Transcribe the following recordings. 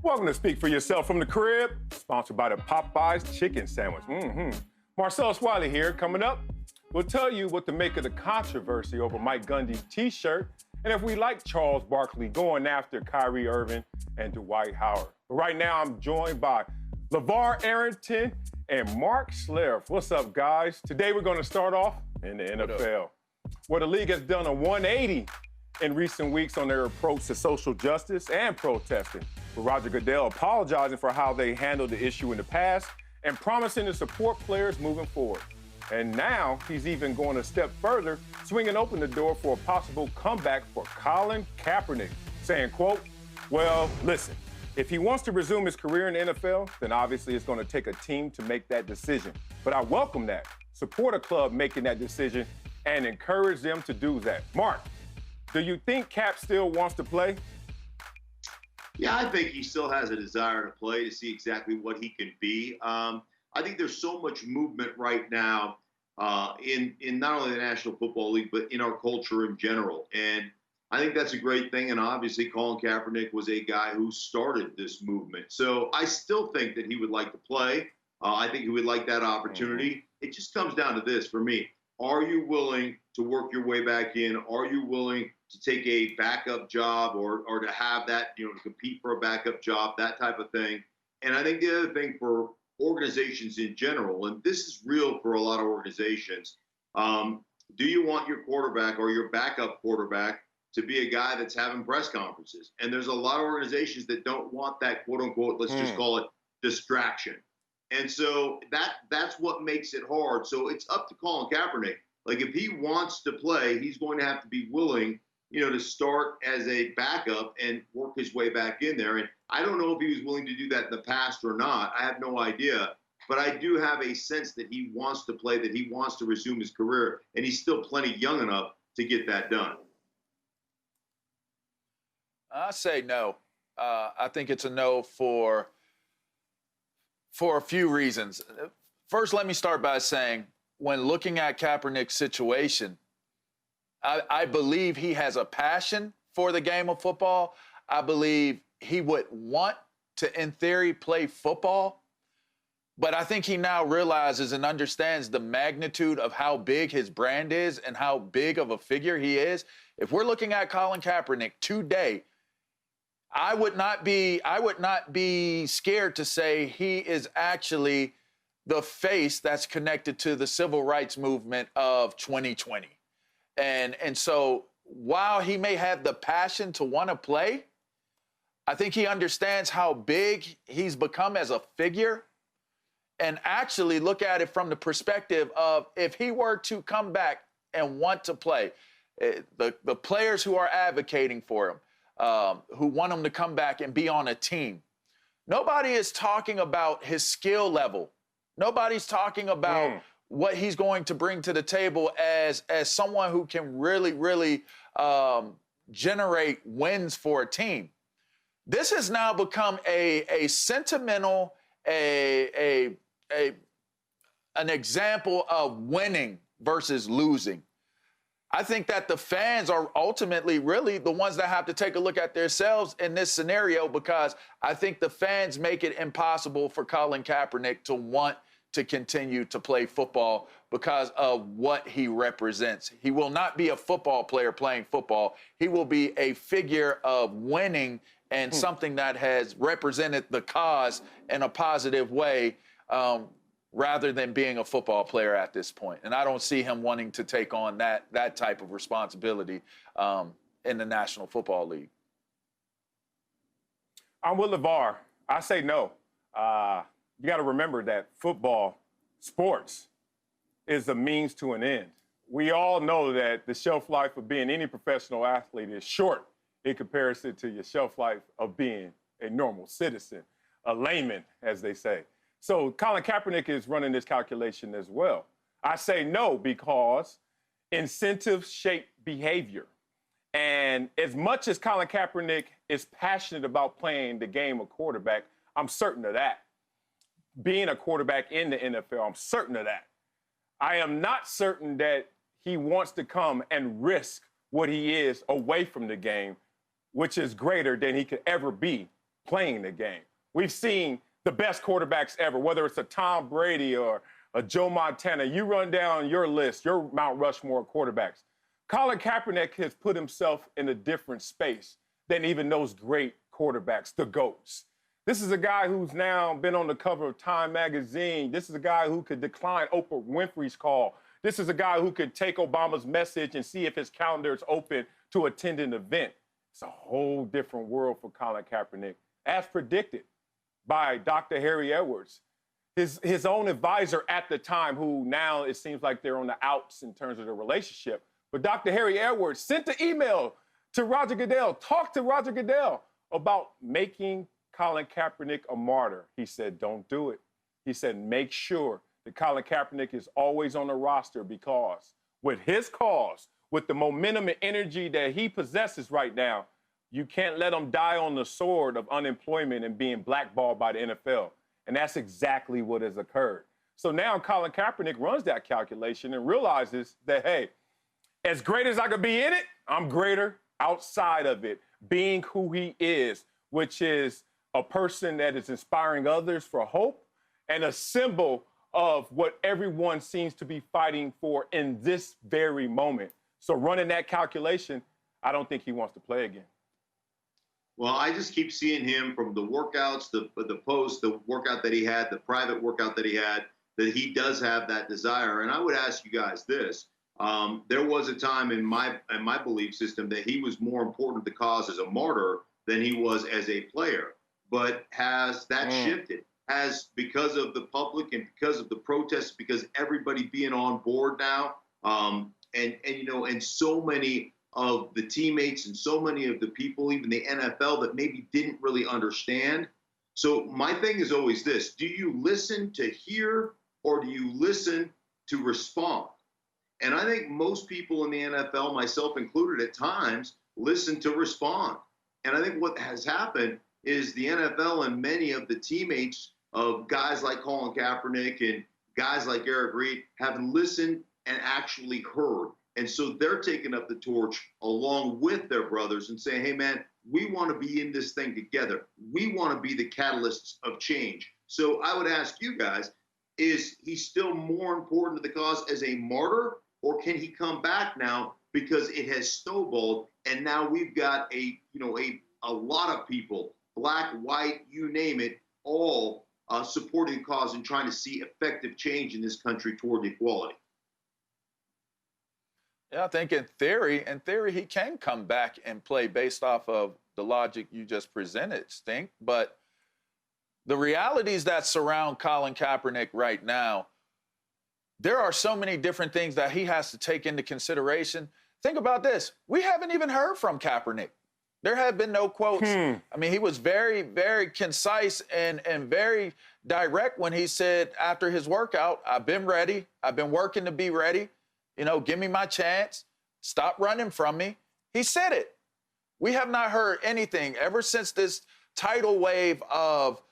Welcome to Speak for Yourself from the Crib, sponsored by the Popeyes Chicken Sandwich. Marcellus Wiley here. Coming up, we'll tell you what to make of the controversy over Mike Gundy's T-shirt, and if we like Charles Barkley going after Kyrie Irving and Dwight Howard. But right now, I'm joined by LeVar Arrington and Mark Schlereth. What's up, guys? Today, we're going to start off in the NFL, where the league has done a 180 in recent weeks on their approach to social justice and protesting, with Roger Goodell apologizing for how they handled the issue in the past and promising to support players moving forward. And now he's even going a step further, swinging open the door for a possible comeback for Colin Kaepernick, saying, quote, well, listen, if he wants to resume his career in the NFL, then obviously it's going to take a team to make that decision. But I welcome that. Support a club making that decision and encourage them to do that. Mark, do you think Cap still wants to play? Yeah, I think he still has a desire to play, to see exactly what he can be. I think there's so much movement right now in not only the National Football League, but in our culture in general. And I think that's a great thing. And obviously, Colin Kaepernick was a guy who started this movement. So I still think that he would like to play. I think he would like that opportunity. It just comes down to this for me. Are you willing to work your way back in? Are you willing to take a backup job or to have that, to compete for a backup job, that type of thing? And I think the other thing for organizations in general, and this is real for a lot of organizations, do you want your quarterback or your backup quarterback to be a guy that's having press conferences? And there's a lot of organizations that don't want that, quote unquote, let's just call it distraction. And so that's what makes it hard. So it's up to Colin Kaepernick. Like, if he wants to play, he's going to have to be willing, to start as a backup and work his way back in there. And I don't know if he was willing to do that in the past or not. I have no idea. But I do have a sense that he wants to play, that he wants to resume his career, and he's still plenty young enough to get that done. I say no. I think it's a no for a few reasons. First, let me start by saying, when looking at Kaepernick's situation, I believe he has a passion for the game of football. I believe he would want to, in theory, play football. But I think he now realizes and understands the magnitude of how big his brand is and how big of a figure he is. If we're looking at Colin Kaepernick today, I would not be scared to say he is actually the face that's connected to the civil rights movement of 2020. And so while he may have the passion to want to play, I think he understands how big he's become as a figure, and actually look at it from the perspective of, if he were to come back and want to play, the players who are advocating for him, who want him to come back and be on a team, nobody is talking about his skill level. Nobody's talking about what he's going to bring to the table as someone who can really generate wins for a team. This has now become a sentimental, an example of winning versus losing. I think that the fans are ultimately really the ones that have to take a look at themselves in this scenario, because I think the fans make it impossible for Colin Kaepernick to want to continue to play football because of what he represents. He will not be a football player playing football. He will be a figure of winning and something that has represented the cause in a positive way, rather than being a football player at this point. And I don't see him wanting to take on that type of responsibility in the National Football League. I'm with LeVar. I say no. You got to remember that football, sports, is a means to an end. We all know that the shelf life of being any professional athlete is short in comparison to your shelf life of being a normal citizen, a layman, as they say. So Colin Kaepernick is running this calculation as well. I say no because incentives shape behavior. And as much as Colin Kaepernick is passionate about playing the game of quarterback, I'm certain of that. Being a quarterback in the NFL, I'm certain of that. I am not certain that he wants to come and risk what he is away from the game, which is greater than he could ever be playing the game. We've seen the best quarterbacks ever, whether it's a Tom Brady or a Joe Montana. You run down your list, your Mount Rushmore quarterbacks. Colin Kaepernick has put himself in a different space than even those great quarterbacks, the GOATs. This is a guy who's now been on the cover of Time magazine. This is a guy who could decline Oprah Winfrey's call. This is a guy who could take Obama's message and see if his calendar is open to attend an event. It's a whole different world for Colin Kaepernick, as predicted by Dr. Harry Edwards, his own advisor at the time, who now it seems like they're on the outs in terms of the relationship. But Dr. Harry Edwards sent the email to Roger Goodell, talked to Roger Goodell about making Colin Kaepernick a martyr. He said, don't do it. He said, make sure that Colin Kaepernick is always on the roster, because with his cause, with the momentum and energy that he possesses right now, you can't let him die on the sword of unemployment and being blackballed by the NFL. And that's exactly what has occurred. So now Colin Kaepernick runs that calculation and realizes that, hey, as great as I could be in it, I'm greater outside of it, being who he is, which is a person that is inspiring others for hope and a symbol of what everyone seems to be fighting for in this very moment. So running that calculation, I don't think he wants to play again. Well, I just keep seeing him from the workouts, the post, the workout that he had, the private workout that he had, that he does have that desire. And I would ask you guys this. There was a time in my belief system that he was more important to the cause as a martyr than he was as a player. But has that shifted? Has, because of the public and because of the protests, because everybody being on board now, and so many of the teammates and so many of the people, even the NFL, that maybe didn't really understand. So my thing is always this: do you listen to hear, or do you listen to respond? And I think most people in the NFL, myself included at times, listen to respond. And I think what has happened is the NFL and many of the teammates of guys like Colin Kaepernick and guys like Eric Reid have listened and actually heard. And so they're taking up the torch along with their brothers and saying, hey, man, we want to be in this thing together. We want to be the catalysts of change. So I would ask you guys, is he still more important to the cause as a martyr, or can he come back now because it has snowballed and now we've got a lot of people, black, white, you name it, all supporting the cause and trying to see effective change in this country toward equality? Yeah, I think in theory, he can come back and play based off of the logic you just presented, Stink. But the realities that surround Colin Kaepernick right now, there are so many different things that he has to take into consideration. Think about this. We haven't even heard from Kaepernick. There have been no quotes. I mean, he was very, very concise and very direct when he said after his workout, I've been ready. I've been working to be ready. Give me my chance. Stop running from me. He said it. We have not heard anything ever since this tidal wave of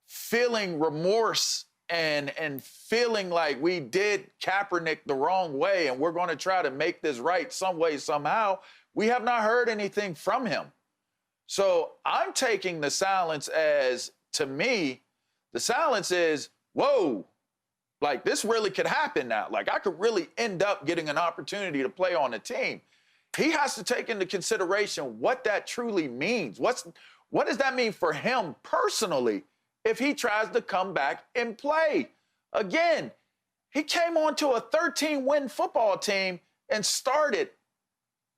feeling remorse and feeling like we did Kaepernick the wrong way and we're going to try to make this right some way, somehow. We have not heard anything from him. So I'm taking the silence as, to me, the silence is, whoa, like this really could happen now. Like I could really end up getting an opportunity to play on a team. He has to take into consideration what that truly means. What does that mean for him personally if he tries to come back and play? Again, he came onto a 13-win football team and started.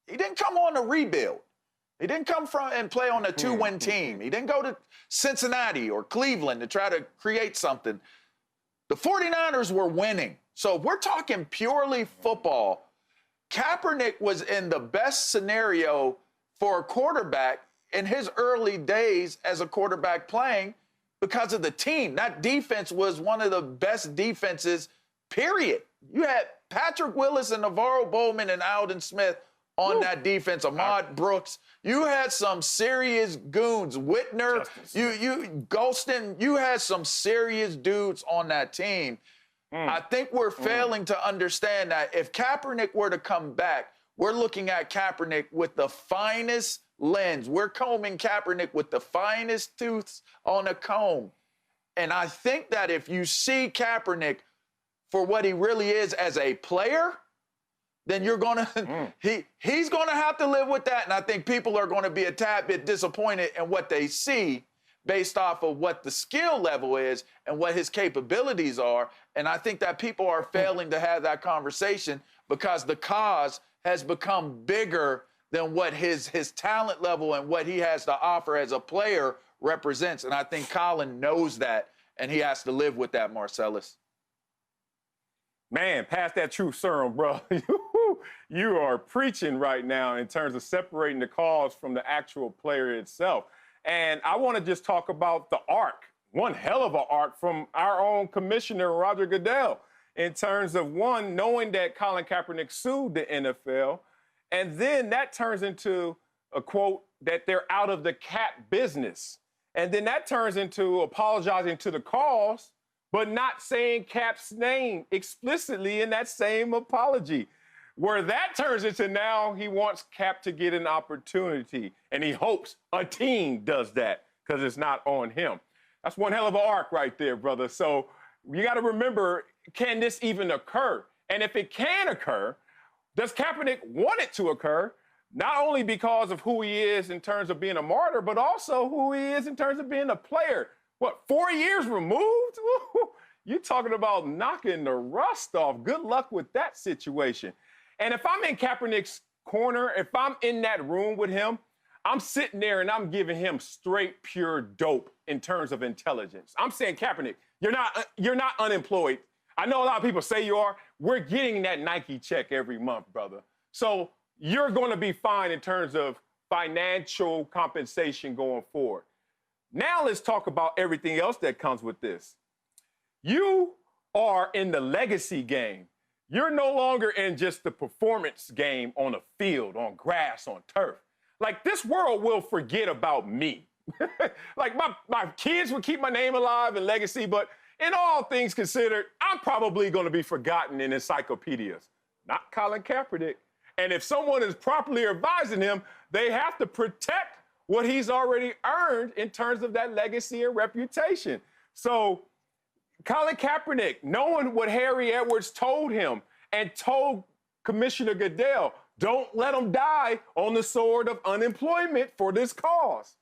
He didn't come on to rebuild. He didn't come from and play on a 2-win team. He didn't go to Cincinnati or Cleveland to try to create something. The 49ers were winning. So if we're talking purely football, Kaepernick was in the best scenario for a quarterback in his early days as a quarterback playing because of the team. That defense was one of the best defenses, period. You had Patrick Willis and Navarro Bowman and Alden Smith on that defense, Ahmad Brooks. You had some serious goons. Whitner, you Golston, you had some serious dudes on that team. I think we're failing to understand that if Kaepernick were to come back, we're looking at Kaepernick with the finest lens. We're combing Kaepernick with the finest tooths on a comb. And I think that if you see Kaepernick for what he really is as a player, then you're gonna he's gonna have to live with that. And I think people are gonna be a tad bit disappointed in what they see based off of what the skill level is and what his capabilities are. And I think that people are failing to have that conversation because the cause has become bigger than what his talent level and what he has to offer as a player represents. And I think Colin knows that, and he has to live with that, Marcellus. Man, pass that truth serum, bro. You are preaching right now in terms of separating the cause from the actual player itself. And I want to just talk about the arc, one hell of an arc from our own commissioner, Roger Goodell, in terms of, one, knowing that Colin Kaepernick sued the NFL, and then that turns into a quote that they're out of the cap business. And then that turns into apologizing to the cause, but not saying Cap's name explicitly in that same apology. Where that turns into now he wants Cap to get an opportunity, and he hopes a team does that because it's not on him. That's one hell of an arc right there, brother. So you got to remember, can this even occur? And if it can occur, does Kaepernick want it to occur? Not only because of who he is in terms of being a martyr, but also who he is in terms of being a player. What, 4 years removed? You talking about knocking the rust off. Good luck with that situation. And if I'm in Kaepernick's corner, if I'm in that room with him, I'm sitting there and I'm giving him straight, pure dope in terms of intelligence. I'm saying, Kaepernick, you're not unemployed. I know a lot of people say you are. We're getting that Nike check every month, brother. So you're going to be fine in terms of financial compensation going forward. Now let's talk about everything else that comes with this. You are in the legacy game. You're no longer in just the performance game on a field, on grass, on turf. Like, this world will forget about me. Like, my kids will keep my name alive and legacy, but in all things considered, I'm probably going to be forgotten in encyclopedias. Not Colin Kaepernick. And if someone is properly advising him, they have to protect what he's already earned in terms of that legacy and reputation. So Colin Kaepernick, knowing what Harry Edwards told him and told Commissioner Goodell, don't let him die on the sword of unemployment for this cause.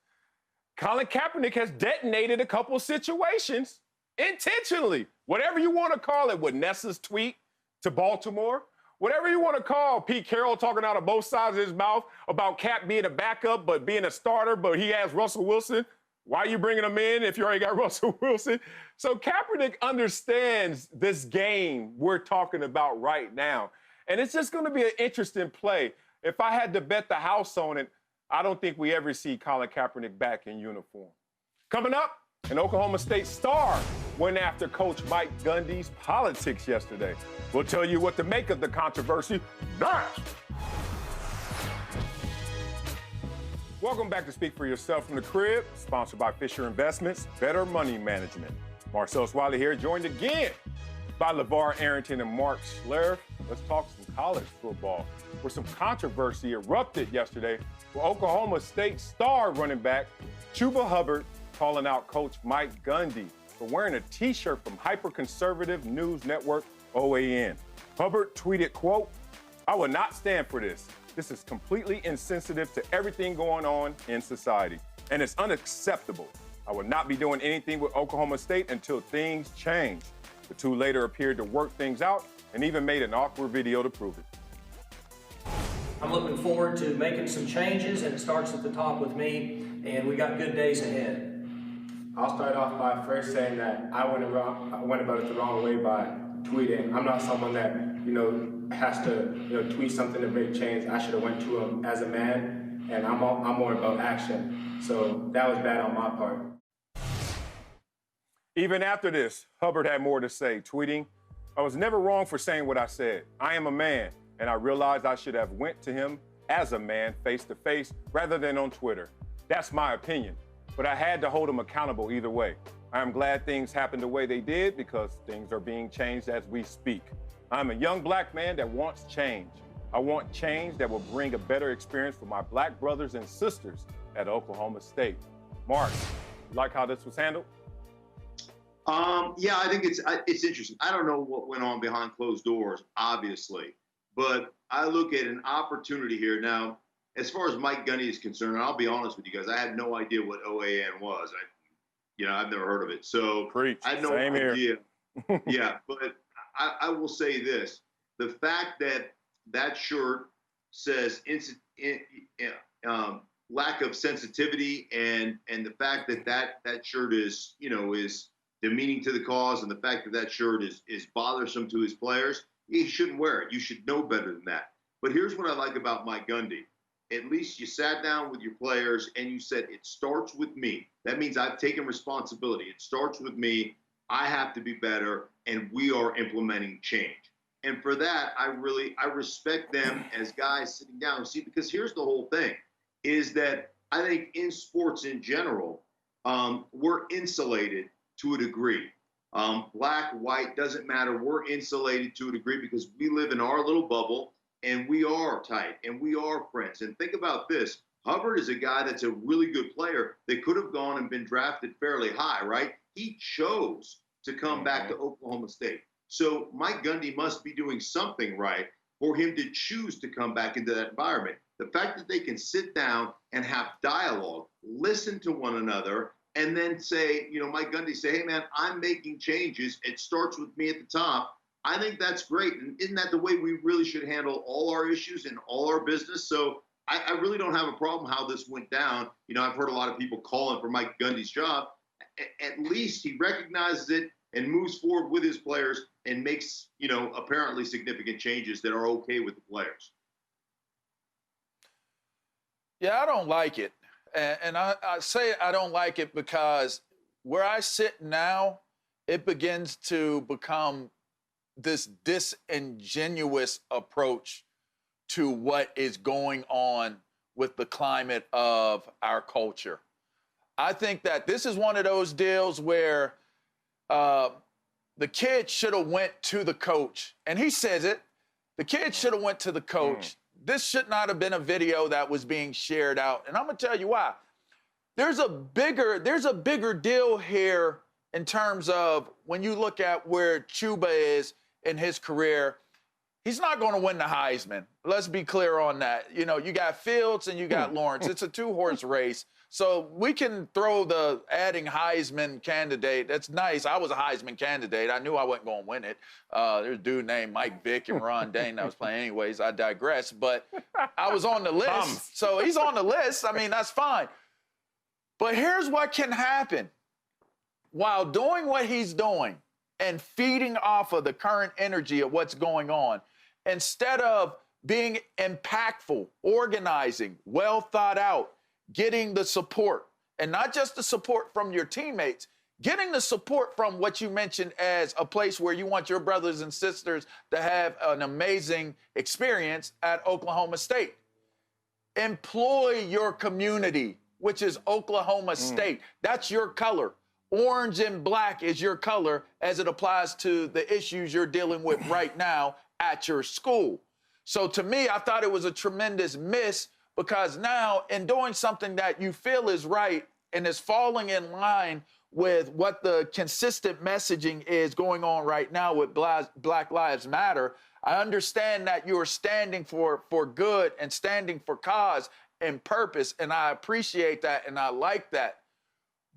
Colin Kaepernick has detonated a couple situations intentionally. Whatever you want to call it, with Nessa's tweet to Baltimore, whatever you want to call Pete Carroll talking out of both sides of his mouth about Cap being a backup but being a starter, but he has Russell Wilson. Why are you bringing him in if you already got Russell Wilson? So Kaepernick understands this game we're talking about right now. And it's just going to be an interesting play. If I had to bet the house on it, I don't think we ever see Colin Kaepernick back in uniform. Coming up, an Oklahoma State star went after Coach Mike Gundy's politics yesterday. We'll tell you what to make of the controversy next. Welcome back to Speak for Yourself from the Crib, sponsored by Fisher Investments, Better Money Management. Marcellus Wiley here, joined again by LeVar Arrington and Mark Schlereth. Let's talk some college football, where some controversy erupted yesterday with Oklahoma State star running back Chuba Hubbard calling out Coach Mike Gundy for wearing a T-shirt from hyper-conservative news network OAN. Hubbard tweeted, quote, "I will not stand for this. This is completely insensitive to everything going on in society, and it's unacceptable. I will not be doing anything with Oklahoma State until things change." The two later appeared to work things out and even made an awkward video to prove it. I'm looking forward to making some changes, and it starts at the top with me, and we got good days ahead. I'll start off by first saying that I went about it the wrong way by tweeting. I'm not someone that, has to, tweet something to make change. I should have went to him as a man, and I'm more about action. So that was bad on my part. Even after this, Hubbard had more to say, tweeting, "I was never wrong for saying what I said. I am a man, and I realized I should have went to him as a man face to face rather than on Twitter. That's my opinion, but I had to hold him accountable either way. I am glad things happened the way they did because things are being changed as we speak. I'm a young black man that wants change. I want change that will bring a better experience for my black brothers and sisters at Oklahoma State. Mark, you like how this was handled? Yeah, I think it's interesting. I don't know what went on behind closed doors, obviously, but I look at an opportunity here. Now, as far as Mike Gundy is concerned, and I'll be honest with you guys, I had no idea what OAN was. I've never heard of it. So Preach. I had no Same idea. Here. Yeah, but I will say this. The fact that that shirt says lack of sensitivity and the fact that that shirt is demeaning to the cause, and the fact that that shirt is bothersome to his players, he shouldn't wear it. You should know better than that. But here's what I like about Mike Gundy. At least you sat down with your players and you said, it starts with me. That means I've taken responsibility. It starts with me. I have to be better, and we are implementing change. And for that, I respect them as guys sitting down. See, because here's the whole thing, is that I think in sports in general, we're insulated to a degree. Black, white, doesn't matter. We're insulated to a degree because we live in our little bubble, and we are tight, and we are friends. And think about this. Hubbard is a guy that's a really good player that could have gone and been drafted fairly high, right? He chose to come back to Oklahoma State. So Mike Gundy must be doing something right for him to choose to come back into that environment. The fact that they can sit down and have dialogue, listen to one another, and then say, Mike Gundy say, hey, man, I'm making changes. It starts with me at the top. I think that's great. And isn't that the way we really should handle all our issues and all our business? So I really don't have a problem how this went down. I've heard a lot of people calling for Mike Gundy's job. At least he recognizes it and moves forward with his players and makes, apparently significant changes that are okay with the players. Yeah, I don't like it. And I say I don't like it because where I sit now, it begins to become this disingenuous approach to what is going on with the climate of our culture. I think that this is one of those deals where the kid should have went to the coach, and he says it. The kid should have went to the coach. This should not have been a video that was being shared out, and I'm gonna tell you why. There's a bigger deal here in terms of when you look at where Chuba is in his career. He's not going to win the Heisman. Let's be clear on that. You got Fields and you got Lawrence. It's a two-horse race. So we can throw the adding Heisman candidate. That's nice. I was a Heisman candidate. I knew I wasn't going to win it. There's a dude named Mike Vick and Ron Dane that was playing. Anyways, I digress. But I was on the list. So he's on the list. I mean, that's fine. But here's what can happen. While doing what he's doing and feeding off of the current energy of what's going on, instead of being impactful, organizing, well thought out, getting the support, and not just the support from your teammates, getting the support from what you mentioned as a place where you want your brothers and sisters to have an amazing experience at Oklahoma State. Employ your community, which is Oklahoma State. That's your color. Orange and black is your color as it applies to the issues you're dealing with right now at your school. So to me, I thought it was a tremendous miss because now in doing something that you feel is right and is falling in line with what the consistent messaging is going on right now with Black Lives Matter, I understand that you are standing for good and standing for cause and purpose, and I appreciate that and I like that.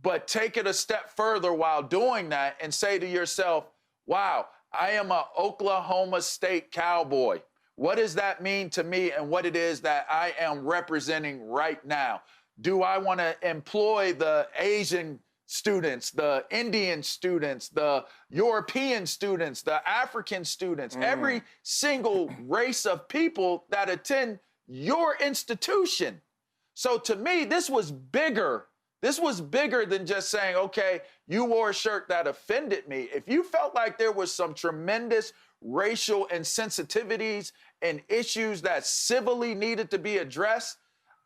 But take it a step further while doing that and say to yourself, wow, I am an Oklahoma State Cowboy. What does that mean to me and what it is that I am representing right now? Do I want to employ the Asian students, the Indian students, the European students, the African students, every single race of people that attend your institution? So to me, this was bigger. This was bigger than just saying, okay, you wore a shirt that offended me. If you felt like there was some tremendous racial insensitivities and issues that civilly needed to be addressed,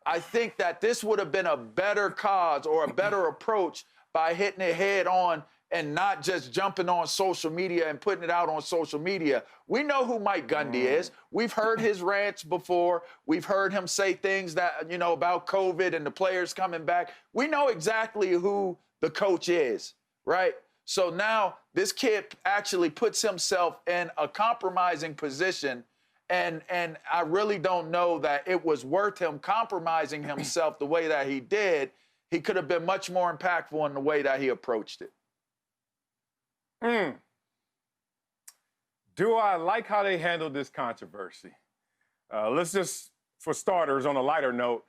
I think that this would have been a better cause or a better approach by hitting it head on and not just jumping on social media and putting it out on social media. We know who Mike Gundy is. We've heard his rants before. We've heard him say things that, about COVID and the players coming back. We know exactly who the coach is, right? So now this kid actually puts himself in a compromising position, and I really don't know that it was worth him compromising himself the way that he did. He could have been much more impactful in the way that he approached it. Do I like how they handled this controversy? Let's just, for starters, on a lighter note,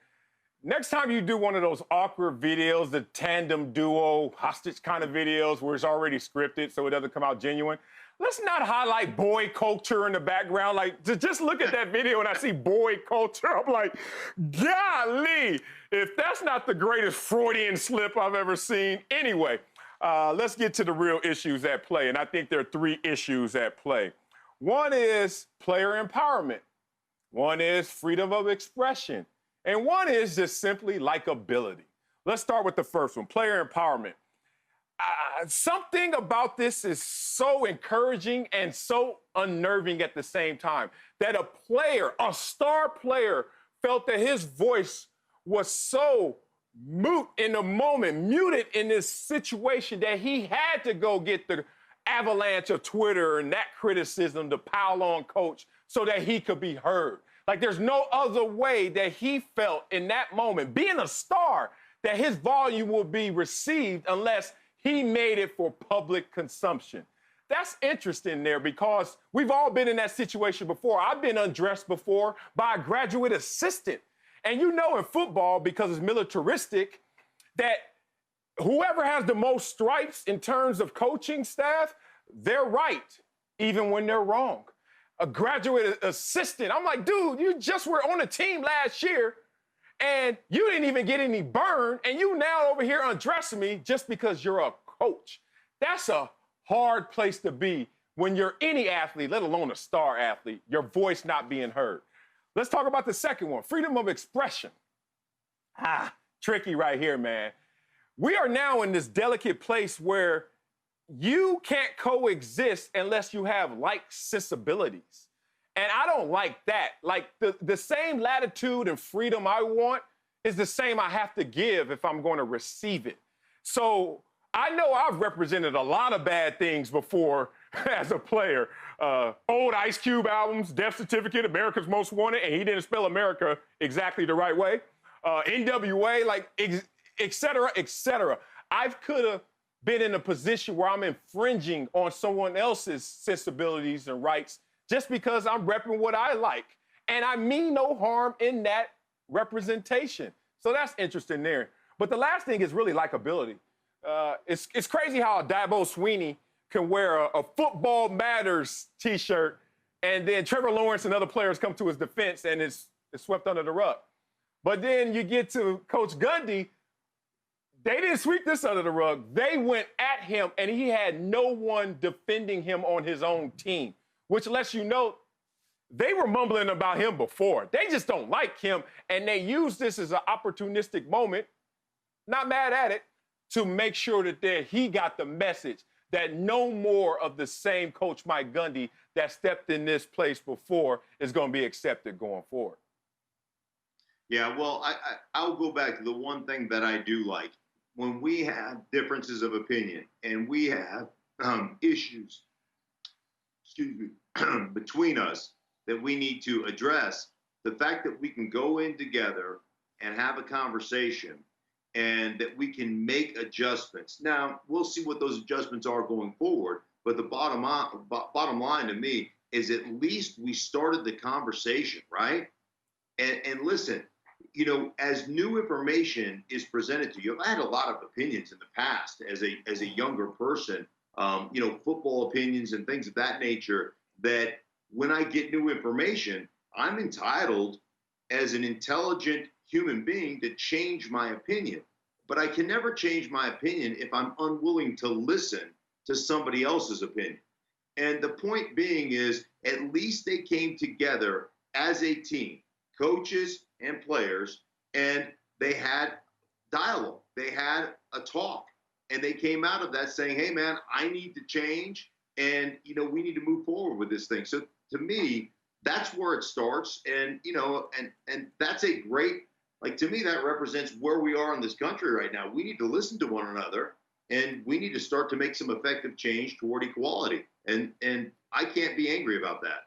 next time you do one of those awkward videos, the tandem duo hostage kind of videos where it's already scripted so it doesn't come out genuine, let's not highlight boy culture in the background. Like, to just look at that video and I see boy culture, I'm like, golly, if that's not the greatest Freudian slip I've ever seen. Anyway, let's get to the real issues at play. And I think there are 3 issues at play. One is player empowerment. One is freedom of expression. And one is just simply likability. Let's start with the first one, player empowerment. Something about this is so encouraging and so unnerving at the same time, that a player, a star player, felt that his voice was so mute in the moment, muted in this situation, that he had to go get the avalanche of Twitter and that criticism to pile on coach so that he could be heard. Like, there's no other way that he felt in that moment, being a star, that his volume would be received unless he made it for public consumption. That's interesting there, because we've all been in that situation before. I've been undressed before by a graduate assistant. And in football, because it's militaristic, that whoever has the most stripes in terms of coaching staff, they're right, even when they're wrong. A graduate assistant, I'm like, dude, you just were on a team last year and you didn't even get any burn, and you now over here undressing me just because you're a coach. That's a hard place to be when you're any athlete, let alone a star athlete, your voice not being heard. Let's talk about the second one, freedom of expression. Tricky right here, man. We are now in this delicate place where you can't coexist unless you have like sensibilities. And I don't like that. Like, the same latitude and freedom I want is the same I have to give if I'm going to receive it. So I know I've represented a lot of bad things before as a player. Old Ice Cube albums, Death Certificate, America's Most Wanted, and he didn't spell America exactly the right way. NWA, like, et cetera, et cetera. I could have been in a position where I'm infringing on someone else's sensibilities and rights just because I'm repping what I like. And I mean no harm in that representation. So that's interesting there. But the last thing is really likability. It's crazy how a Dabo Sweeney can wear a Football Matters t-shirt, and then Trevor Lawrence and other players come to his defense and it's swept under the rug. But then you get to Coach Gundy, they didn't sweep this under the rug. They went at him, and he had no one defending him on his own team, which lets you know they were mumbling about him before. They just don't like him, and they use this as an opportunistic moment, not mad at it, to make sure that he got the message that no more of the same Coach Mike Gundy that stepped in this place before is going to be accepted going forward. Yeah, well, I'll go back to the one thing that I do like. When we have differences of opinion and we have issues, between us that we need to address, the fact that we can go in together and have a conversation and that we can make adjustments. Now, we'll see what those adjustments are going forward, but the bottom line to me is at least we started the conversation, right? And listen, as new information is presented to you, I've had a lot of opinions in the past as a younger person, football opinions and things of that nature, that when I get new information, I'm entitled as an intelligent human being to change my opinion. But I can never change my opinion if I'm unwilling to listen to somebody else's opinion. And the point being is, at least they came together as a team, coaches and players, and they had dialogue. They had a talk. and they came out of that saying, hey, man, I need to change, and, we need to move forward with this thing. So to me, that's where it starts. And, and that's a great, to me, that represents where we are in this country right now. We need to listen to one another, and we need to start to make some effective change toward equality. And I can't be angry about that.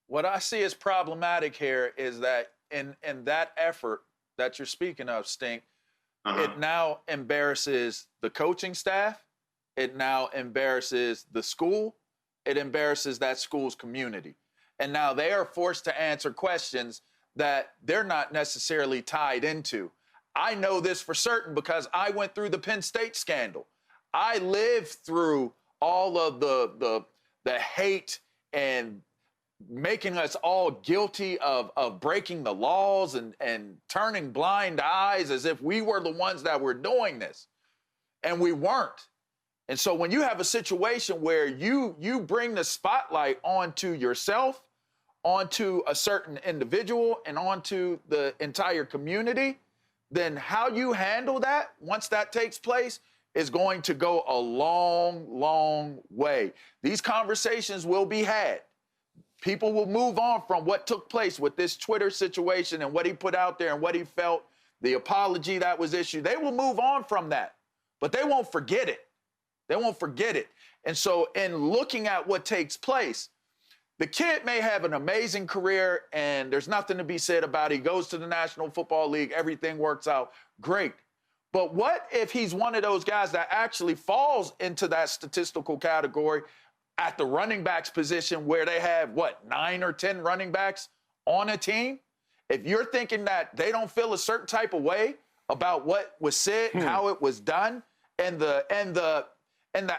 What I see as problematic here is that in that effort that you're speaking of, Stink, it now embarrasses the coaching staff. It now embarrasses the school. It embarrasses that school's community. And now they are forced to answer questions that they're not necessarily tied into. I know this for certain because I went through the Penn State scandal. I lived through all of the hate and making us all guilty of breaking the laws and turning blind eyes as if we were the ones that were doing this. And we weren't. And so when you have a situation where you bring the spotlight onto yourself, onto a certain individual, and onto the entire community, then how you handle that once that takes place is going to go a long, long way. These conversations will be had. People will move on from what took place with this Twitter situation and what he put out there and what he felt, the apology that was issued. They will move on from that, but they won't forget it. They won't forget it. And so in looking at what takes place, the kid may have an amazing career and there's nothing to be said about it. He goes to the National Football League, everything works out great. But what if he's one of those guys that actually falls into that statistical category at the running backs position where they have, 9 or 10 running backs on a team? If you're thinking that they don't feel a certain type of way about what was said and how it was done and the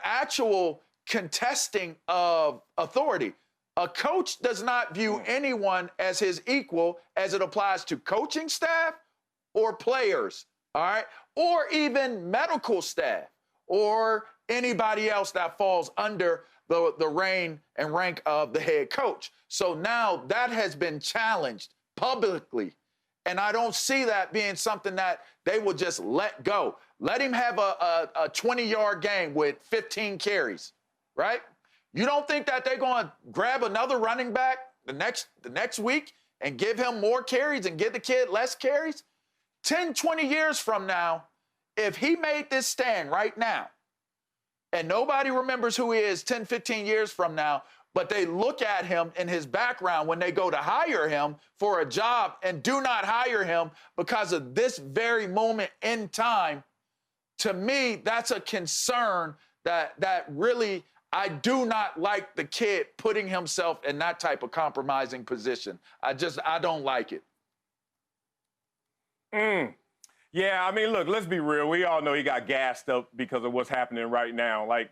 actual contesting of authority, a coach does not view anyone as his equal as it applies to coaching staff or players, all right? Or even medical staff or anybody else that falls under the reign and rank of the head coach. So now that has been challenged publicly. And I don't see that being something that they will just let go. Let him have a 20-yard game with 15 carries, right? You don't think that they're going to grab another running back the next week and give him more carries and give the kid less carries? 10, 20 years from now, if he made this stand right now, and nobody remembers who he is 10, 15 years from now, but they look at him in his background when they go to hire him for a job and do not hire him because of this very moment in time, to me, that's a concern that really, I do not like the kid putting himself in that type of compromising position. I don't like it. Yeah, I mean, look, let's be real. We all know he got gassed up because of what's happening right now. Like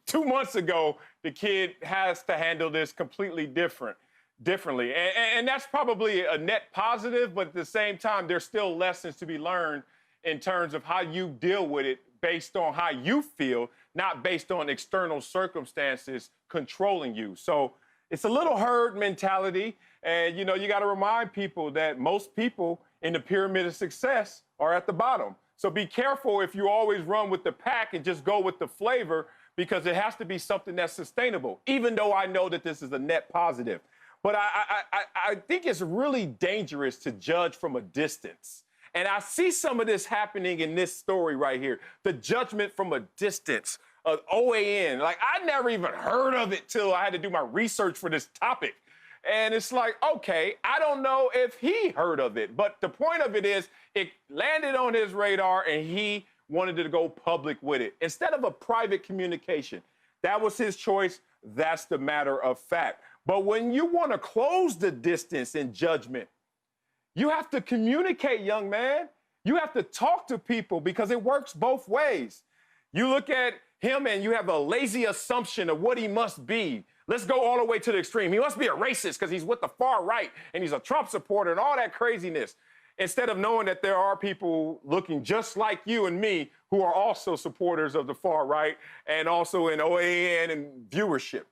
2 months ago, the kid has to handle this completely differently. And that's probably a net positive, but at the same time, there's still lessons to be learned in terms of how you deal with it based on how you feel, not based on external circumstances controlling you. So it's a little herd mentality. And, you got to remind people that most people in the pyramid of success are at the bottom. So be careful if you always run with the pack and just go with the flavor, because it has to be something that's sustainable, even though I know that this is a net positive. But I think it's really dangerous to judge from a distance. And I see some of this happening in this story right here, the judgment from a distance, OAN. Like, I never even heard of it till I had to do my research for this topic. And it's like, okay, I don't know if he heard of it, but the point of it is it landed on his radar and he wanted to go public with it instead of a private communication. That was his choice. That's the matter of fact. But when you want to close the distance in judgment, you have to communicate, young man. You have to talk to people because it works both ways. You look at him and you have a lazy assumption of what he must be. Let's go all the way to the extreme. He must be a racist because he's with the far right and he's a Trump supporter and all that craziness. Instead of knowing that there are people looking just like you and me who are also supporters of the far right and also in OAN and viewership.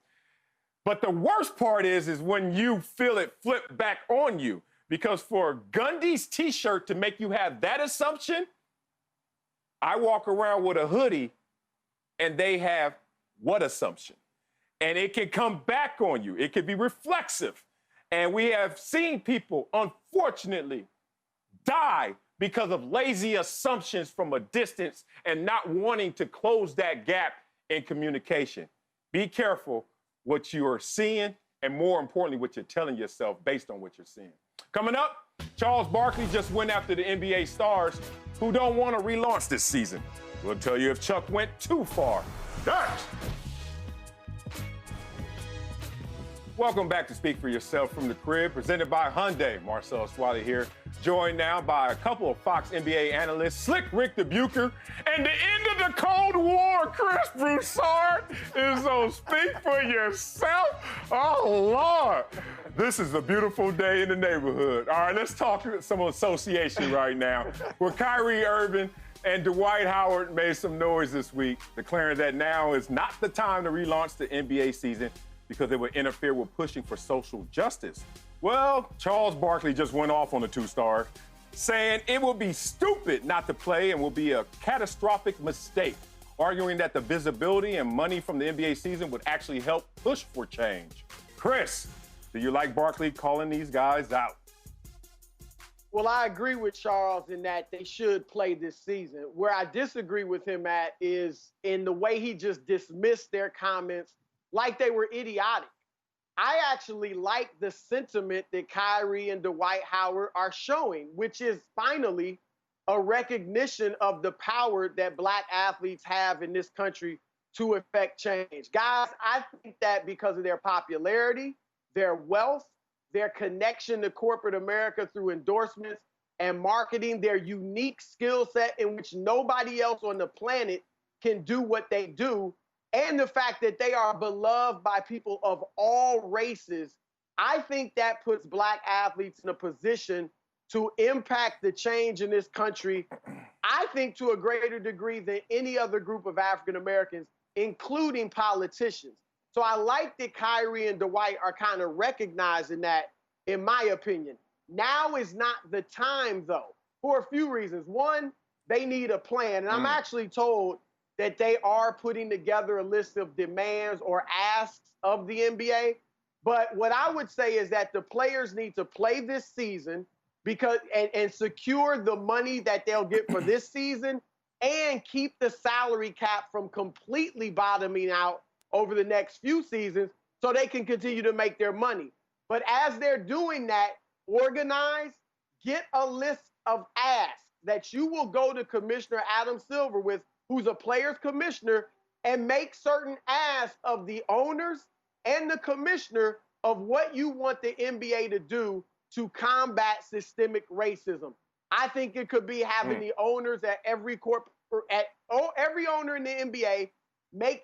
But the worst part is when you feel it flip back on you, because for Gundy's T-shirt to make you have that assumption, I walk around with a hoodie and they have what assumption? And it can come back on you. It can be reflexive. And we have seen people, unfortunately, die because of lazy assumptions from a distance and not wanting to close that gap in communication. Be careful what you are seeing and, more importantly, what you're telling yourself based on what you're seeing. Coming up, Charles Barkley just went after the NBA stars who don't want to relaunch this season. We'll tell you if Chuck went too far. Next! Welcome back to Speak for Yourself from the Crib, presented by Hyundai. Marcel Swally here, joined now by a couple of Fox NBA analysts, Slick Rick the Bucher, and the end of the Cold War, Chris Broussard, is on Speak for Yourself. Oh, Lord. This is a beautiful day in the neighborhood. All right, let's talk some association right now. Where Kyrie Irving and Dwight Howard made some noise this week, declaring that now is not the time to relaunch the NBA season because it would interfere with pushing for social justice. Well, Charles Barkley just went off on the two-star, saying it will be stupid not to play and will be a catastrophic mistake, arguing that the visibility and money from the NBA season would actually help push for change. Chris, do you like Barkley calling these guys out? Well, I agree with Charles in that they should play this season. Where I disagree with him at is in the way he just dismissed their comments like they were idiotic. I actually like the sentiment that Kyrie and Dwight Howard are showing, which is finally a recognition of the power that black athletes have in this country to effect change. Guys, I think that because of their popularity, their wealth, their connection to corporate America through endorsements and marketing, their unique skill set in which nobody else on the planet can do what they do, and the fact that they are beloved by people of all races, I think that puts black athletes in a position to impact the change in this country, I think to a greater degree than any other group of African Americans, including politicians. So I like that Kyrie and Dwight are kind of recognizing that, in my opinion. Now is not the time, though, for a few reasons. One, they need a plan. And I'm actually told that they are putting together a list of demands or asks of the NBA. But what I would say is that the players need to play this season because and secure the money that they'll get for this season and keep the salary cap from completely bottoming out over the next few seasons so they can continue to make their money. But as they're doing that, organize, get a list of asks that you will go to Commissioner Adam Silver with, who's a players commissioner, and make certain asks of the owners and the commissioner of what you want the NBA to do to combat systemic racism. I think it could be having the owners at every every owner in the NBA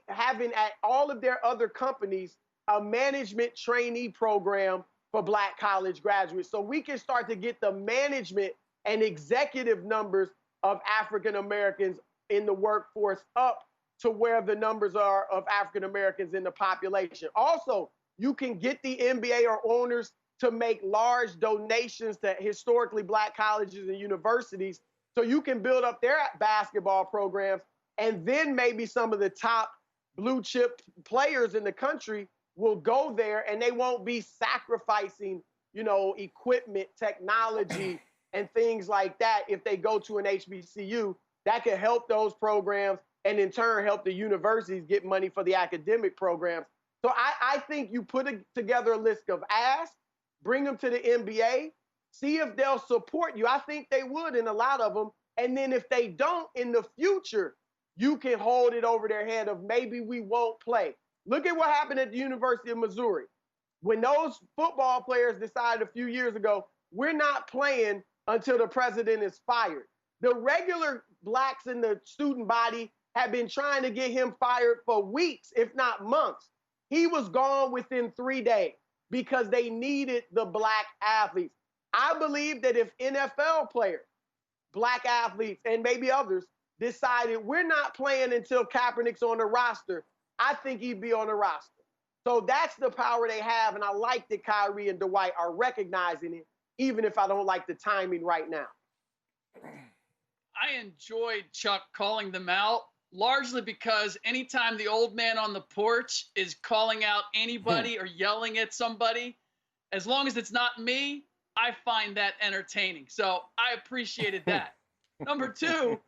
having at all of their other companies a management trainee program for black college graduates, so we can start to get the management and executive numbers of African Americans in the workforce up to where the numbers are of African Americans in the population. Also, you can get the NBA or owners to make large donations to historically black colleges and universities so you can build up their basketball programs, and then maybe some of the top blue chip players in the country will go there and they won't be sacrificing, equipment, technology, and things like that if they go to an HBCU. That could help those programs and in turn help the universities get money for the academic programs. So I think you put together a list of asks, bring them to the NBA, see if they'll support you. I think they would in a lot of them. And then if they don't in the future, you can hold it over their head of maybe we won't play. Look at what happened at the University of Missouri. When those football players decided a few years ago, we're not playing until the president is fired. The regular blacks in the student body have been trying to get him fired for weeks, if not months. He was gone within 3 days because they needed the black athletes. I believe that if NFL players, black athletes, and maybe others decided we're not playing until Kaepernick's on the roster, I think he'd be on the roster. So that's the power they have, and I like that Kyrie and Dwight are recognizing it, even if I don't like the timing right now. I enjoyed Chuck calling them out, largely because anytime the old man on the porch is calling out anybody or yelling at somebody, as long as it's not me, I find that entertaining. So I appreciated that. Number two,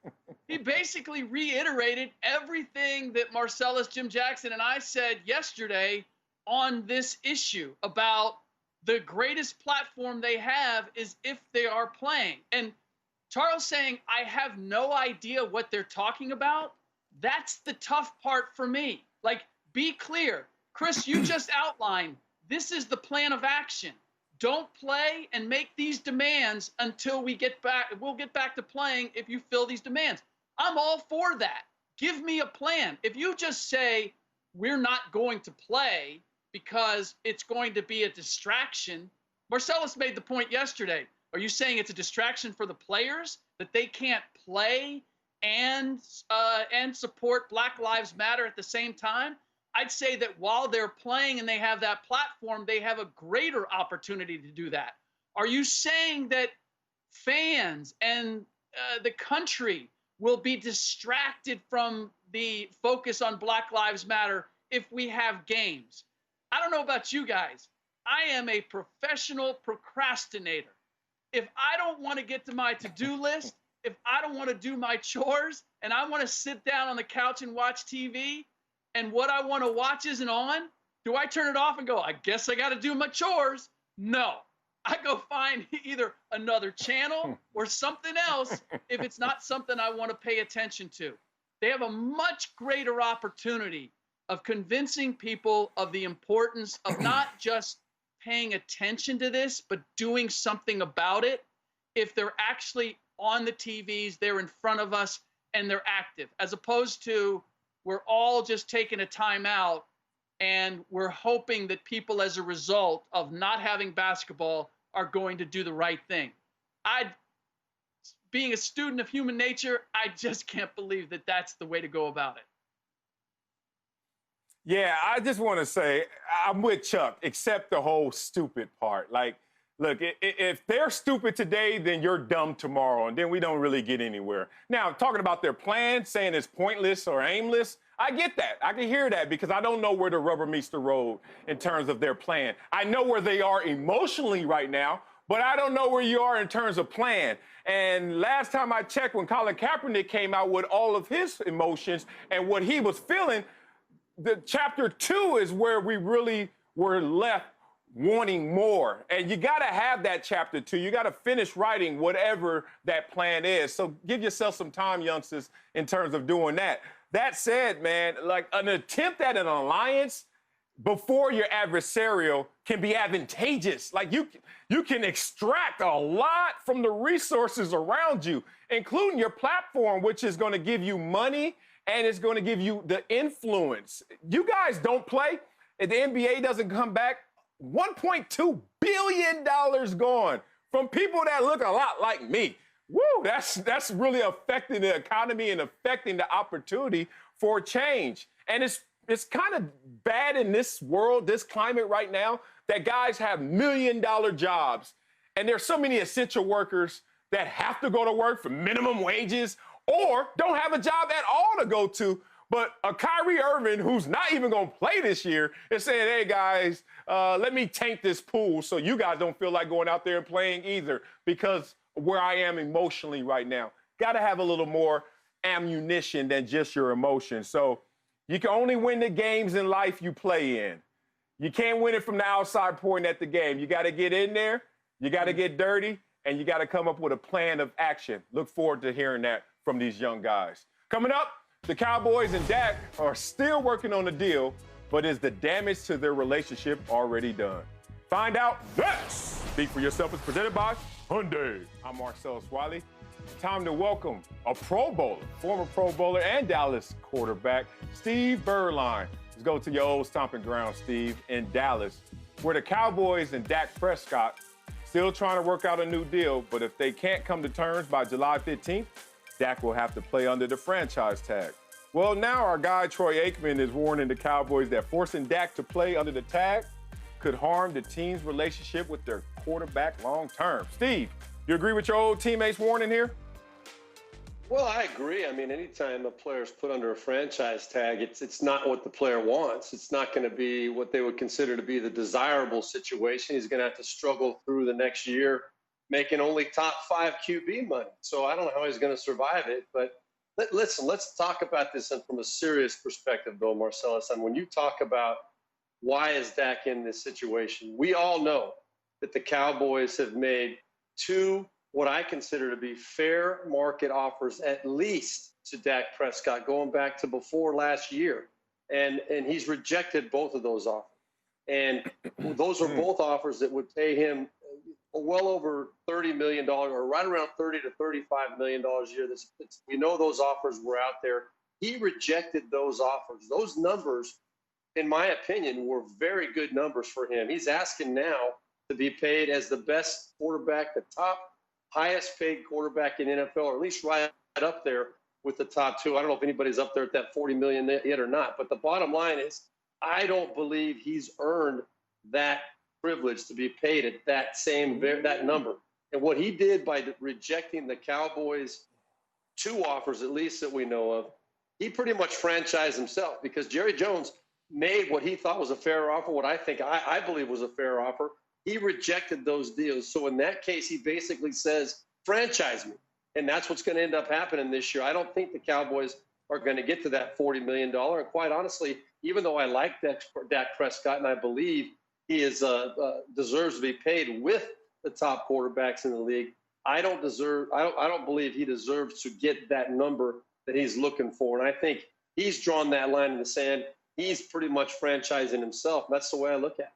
he basically reiterated everything that Marcellus, Jim Jackson, and I said yesterday on this issue about the greatest platform they have is if they are playing. And Charles saying, I have no idea what they're talking about, that's the tough part for me. Like, be clear. Chris, you just outlined, this is the plan of action. Don't play and make these demands until we get back. We'll get back to playing if you fill these demands. I'm all for that. Give me a plan. If you just say, we're not going to play because it's going to be a distraction. Marcellus made the point yesterday. Are you saying it's a distraction for the players that they can't play and support Black Lives Matter at the same time? I'd say that while they're playing and they have that platform, they have a greater opportunity to do that. Are you saying that fans and the country will be distracted from the focus on Black Lives Matter if we have games? I don't know about you guys. I am a professional procrastinator. If I don't want to get to my to-do list, if I don't want to do my chores and I want to sit down on the couch and watch TV and what I want to watch isn't on, do I turn it off and go, I guess I got to do my chores? No. I go find either another channel or something else if it's not something I want to pay attention to. They have a much greater opportunity of convincing people of the importance of not just paying attention to this, but doing something about it if they're actually on the TVs, they're in front of us, and they're active, as opposed to we're all just taking a timeout and we're hoping that people, as a result of not having basketball, are going to do the right thing. Being a student of human nature, I just can't believe that that's the way to go about it. Yeah, I just want to say I'm with Chuck, except the whole stupid part. Like, look, if they're stupid today, then you're dumb tomorrow, and then we don't really get anywhere. Now, talking about their plan, saying it's pointless or aimless, I get that. I can hear that because I don't know where the rubber meets the road in terms of their plan. I know where they are emotionally right now, but I don't know where you are in terms of plan. And last time I checked, when Colin Kaepernick came out with all of his emotions and what he was feeling, the chapter 2 is where we really were left wanting more. And you got to have that chapter 2. You got to finish writing whatever that plan is. So give yourself some time, youngsters, in terms of doing that. That said, man, like an attempt at an alliance before your adversarial can be advantageous. Like you can extract a lot from the resources around you, including your platform, which is going to give you money and it's going to give you the influence. You guys don't play. If the NBA doesn't come back, $1.2 billion gone from people that look a lot like me. Woo, that's really affecting the economy and affecting the opportunity for change. And it's kind of bad in this world, this climate right now, that guys have $1 million jobs. And there's so many essential workers that have to go to work for minimum wages or don't have a job at all to go to. But a Kyrie Irving, who's not even going to play this year, is saying, hey, guys, let me tank this pool so you guys don't feel like going out there and playing either, because where I am emotionally right now. Got to have a little more ammunition than just your emotions. So you can only win the games in life you play in. You can't win it from the outside pointing at the game. You got to get in there, you got to get dirty, and you got to come up with a plan of action. Look forward to hearing that from these young guys. Coming up, the Cowboys and Dak are still working on the deal, but is the damage to their relationship already done? Find out next. Speak for Yourself is presented by Hyundai. I'm Marcellus Wiley. Time to welcome a Pro Bowler, former Pro Bowler and Dallas quarterback, Steve Berline. Let's go to your old stomping ground, Steve, in Dallas, where the Cowboys and Dak Prescott still trying to work out a new deal, but if they can't come to terms by July 15th, Dak will have to play under the franchise tag. Well, now our guy Troy Aikman is warning the Cowboys that forcing Dak to play under the tag could harm the team's relationship with their quarterback long term. Steve, you agree with your old teammates' warning here? Well, I agree. I mean, anytime a player's put under a franchise tag, it's not what the player wants. It's not going to be what they would consider to be the desirable situation. He's going to have to struggle through the next year making only top 5 QB money. So I don't know how he's going to survive it. But listen, let's talk about this from a serious perspective, though, Marcellus. And when you talk about why is Dak in this situation, we all know that the Cowboys have made 2 what I consider to be fair market offers, at least to Dak Prescott, going back to before last year. And he's rejected both of those offers. And those are both offers that would pay him well over $30 million, or right around $30 to $35 million a year. We know those offers were out there. He rejected those offers. Those numbers, in my opinion, were very good numbers for him. He's asking now to be paid as the best quarterback, the top highest paid quarterback in NFL, or at least right up there with the top 2. I don't know if anybody's up there at that $40 million yet or not. But the bottom line is, I don't believe he's earned that privilege to be paid at that number. And what he did by rejecting the Cowboys' 2 offers, at least that we know of, he pretty much franchised himself, because Jerry Jones made what he thought was a fair offer, what I believe was a fair offer. He rejected those deals. So in that case, he basically says, franchise me. And that's what's going to end up happening this year. I don't think the Cowboys are going to get to that $40 million. And quite honestly, even though I like Dak Prescott and I believe he deserves to be paid with the top quarterbacks in the league, I don't believe he deserves to get that number that he's looking for. And I think he's drawn that line in the sand. He's pretty much franchising himself. That's the way I look at it.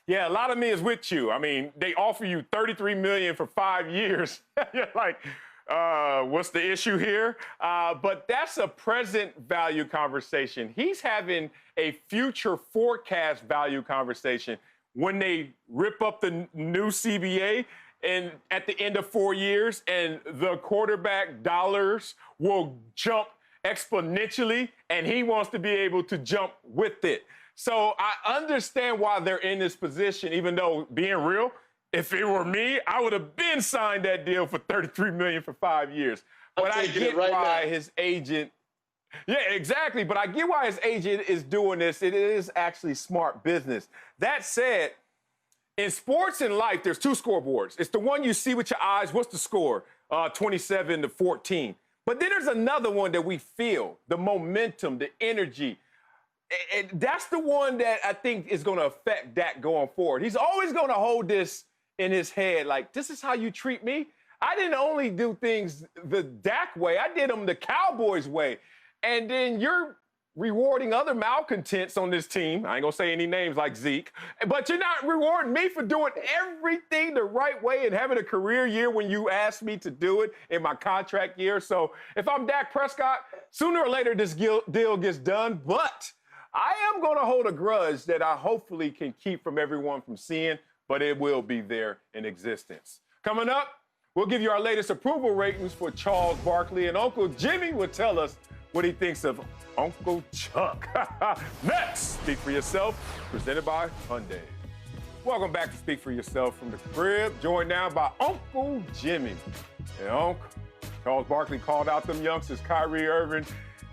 Yeah, a lot of me is with you. I mean, they offer you $33 million for 5 years. You're like, what's the issue here? But that's a present value conversation. He's having a future forecast value conversation when they rip up the new CBA and at the end of 4 years, and the quarterback dollars will jump exponentially, and he wants to be able to jump with it. So I understand why they're in this position, even though, being real, if it were me, I would have been signed that deal for $33 million for 5 years. But I get why his agent, yeah, exactly. But I get why his agent is doing this. It is actually smart business. That said, in sports and life, there's 2 scoreboards. It's the one you see with your eyes. What's the score? 27-14. But then there's another one that we feel, the momentum, the energy. And that's the one that I think is going to affect Dak going forward. He's always going to hold this in his head, like, this is how you treat me? I didn't only do things the Dak way. I did them the Cowboys way. And then you're rewarding other malcontents on this team. I ain't going to say any names like Zeke. But you're not rewarding me for doing everything the right way and having a career year when you asked me to do it in my contract year. So if I'm Dak Prescott, sooner or later this deal gets done. But I am going to hold a grudge that I hopefully can keep from everyone from seeing, but it will be there in existence. Coming up, we'll give you our latest approval ratings for Charles Barkley, and Uncle Jimmy will tell us what he thinks of Uncle Chuck. Next, Speak for Yourself, presented by Hyundai. Welcome back to Speak for Yourself from the crib, joined now by Uncle Jimmy. And Uncle, Charles Barkley called out them youngsters, Kyrie Irving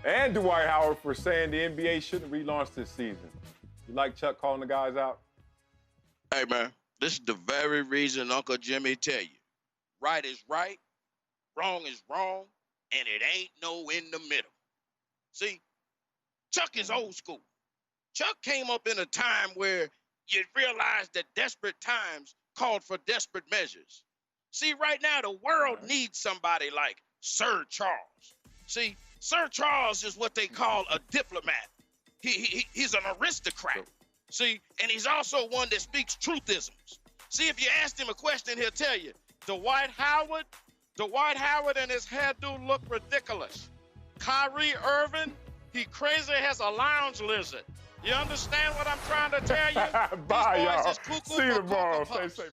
and Dwight Howard, for saying the NBA shouldn't relaunch this season. You like Chuck calling the guys out? Hey, man, this is the very reason Uncle Jimmy tell you, right is right, wrong is wrong, and it ain't no in the middle. See, Chuck is old school. Chuck came up in a time where you realized that desperate times called for desperate measures. See, right now, the world needs somebody like Sir Charles. See, Sir Charles is what they call a diplomat. He's an aristocrat. See, and he's also one that speaks truthisms. See, if you ask him a question, he'll tell you, Dwight Howard and his hairdo look ridiculous. Kyrie Irving, he crazy as a lounge lizard. You understand what I'm trying to tell you? Bye, y'all. These boys is cuckoo See you for tomorrow. Cocoa Puffs. Stay safe.